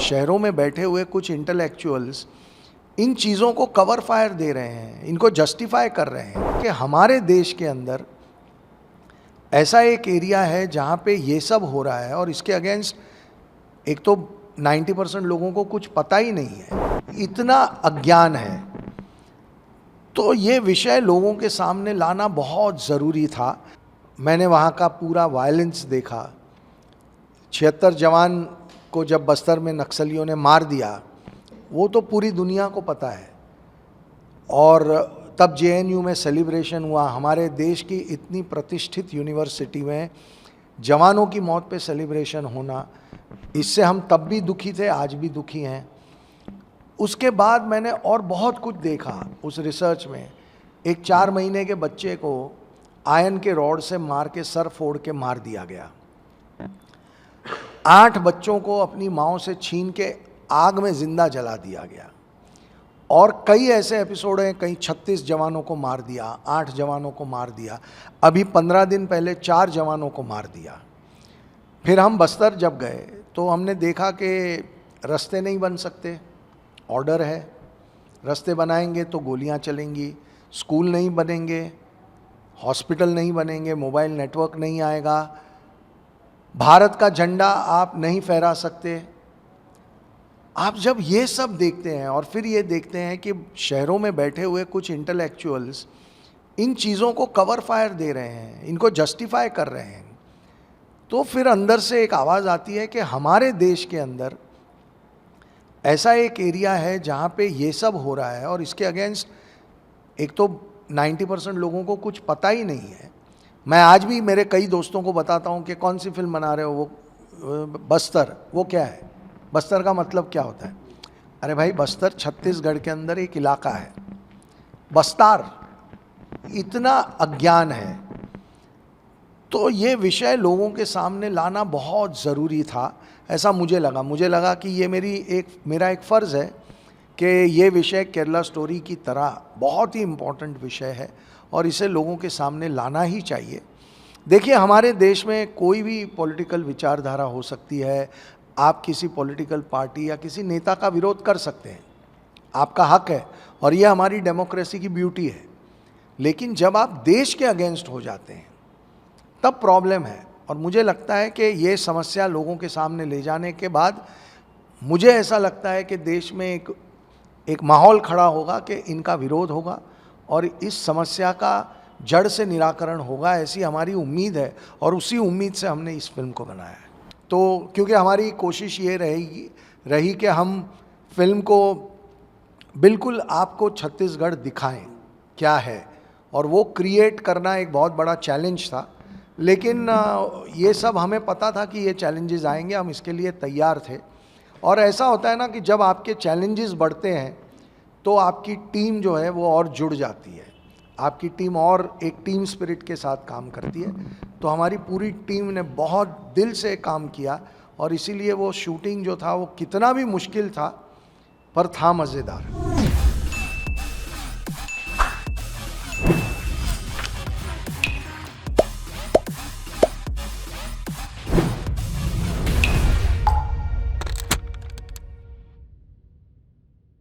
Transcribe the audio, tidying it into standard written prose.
शहरों में बैठे हुए कुछ इंटेलेक्चुअल्स इन चीज़ों को कवर फायर दे रहे हैं, इनको जस्टिफाई कर रहे हैं कि हमारे देश के अंदर ऐसा एक एरिया है जहाँ पे ये सब हो रहा है और इसके अगेंस्ट एक तो 90% लोगों को कुछ पता ही नहीं है, इतना अज्ञान है। तो ये विषय लोगों के सामने लाना बहुत ज़रूरी था। मैंने वहाँ का पूरा वायलेंस देखा। 76 जवान को जब बस्तर में नक्सलियों ने मार दिया, वो तो पूरी दुनिया को पता है। और तब जेएनयू में सेलिब्रेशन हुआ। हमारे देश की इतनी प्रतिष्ठित यूनिवर्सिटी में जवानों की मौत पे सेलिब्रेशन होना, इससे हम तब भी दुखी थे, आज भी दुखी हैं। उसके बाद मैंने और बहुत कुछ देखा उस रिसर्च में। एक 4 महीने के बच्चे को आयरन के रॉड से मार के सर फोड़ के मार दिया गया। 8 बच्चों को अपनी माँओं से छीन के आग में जिंदा जला दिया गया। और कई ऐसे एपिसोड हैं, कहीं 36 जवानों को मार दिया, 8 जवानों को मार दिया। अभी 15 दिन पहले 4 जवानों को मार दिया। फिर हम बस्तर जब गए तो हमने देखा कि रास्ते नहीं बन सकते, ऑर्डर है, रास्ते बनाएंगे तो गोलियां चलेंगी, स्कूल नहीं बनेंगे, हॉस्पिटल नहीं बनेंगे, मोबाइल नेटवर्क नहीं आएगा, भारत का झंडा आप नहीं फहरा सकते। आप जब ये सब देखते हैं और फिर ये देखते हैं कि शहरों में बैठे हुए कुछ इंटेलेक्चुअल्स इन चीज़ों को कवर फायर दे रहे हैं, इनको जस्टिफाई कर रहे हैं, तो फिर अंदर से एक आवाज़ आती है कि हमारे देश के अंदर ऐसा एक एरिया है जहाँ पे ये सब हो रहा है और इसके अगेंस्ट एक तो 90% लोगों को कुछ पता ही नहीं है। मैं आज भी मेरे कई दोस्तों को बताता हूँ कि कौन सी फिल्म बना रहे हो, वो बस्तर, वो क्या है, बस्तर का मतलब क्या होता है? अरे भाई, बस्तर छत्तीसगढ़ के अंदर एक इलाका है, बस्तार। इतना अज्ञान है। तो ये विषय लोगों के सामने लाना बहुत ज़रूरी था, ऐसा मुझे लगा कि ये मेरा एक फ़र्ज़ है कि ये विषय केरला स्टोरी की तरह बहुत ही इम्पोर्टेंट विषय है और इसे लोगों के सामने लाना ही चाहिए। देखिए, हमारे देश में कोई भी पॉलिटिकल विचारधारा हो सकती है। आप किसी पॉलिटिकल पार्टी या किसी नेता का विरोध कर सकते हैं, आपका हक है और ये हमारी डेमोक्रेसी की ब्यूटी है। लेकिन जब आप देश के अगेंस्ट हो जाते हैं तब प्रॉब्लम है। और मुझे लगता है कि ये समस्या लोगों के सामने ले जाने के बाद मुझे ऐसा लगता है कि देश में एक माहौल खड़ा होगा कि इनका विरोध होगा और इस समस्या का जड़ से निराकरण होगा, ऐसी हमारी उम्मीद है। और उसी उम्मीद से हमने इस फिल्म को बनाया है। तो क्योंकि हमारी कोशिश ये रही कि हम फिल्म को बिल्कुल आपको छत्तीसगढ़ दिखाएं क्या है, और वो क्रिएट करना एक बहुत बड़ा चैलेंज था। लेकिन ये सब हमें पता था कि ये चैलेंजेस आएंगे, हम इसके लिए तैयार थे। और ऐसा होता है ना कि जब आपके चैलेंजेस बढ़ते हैं तो आपकी टीम जो है वो और जुड़ जाती है, आपकी टीम और एक टीम स्पिरिट के साथ काम करती है। तो हमारी पूरी टीम ने बहुत दिल से काम किया और इसीलिए वो शूटिंग जो था वो कितना भी मुश्किल था पर था मज़ेदार।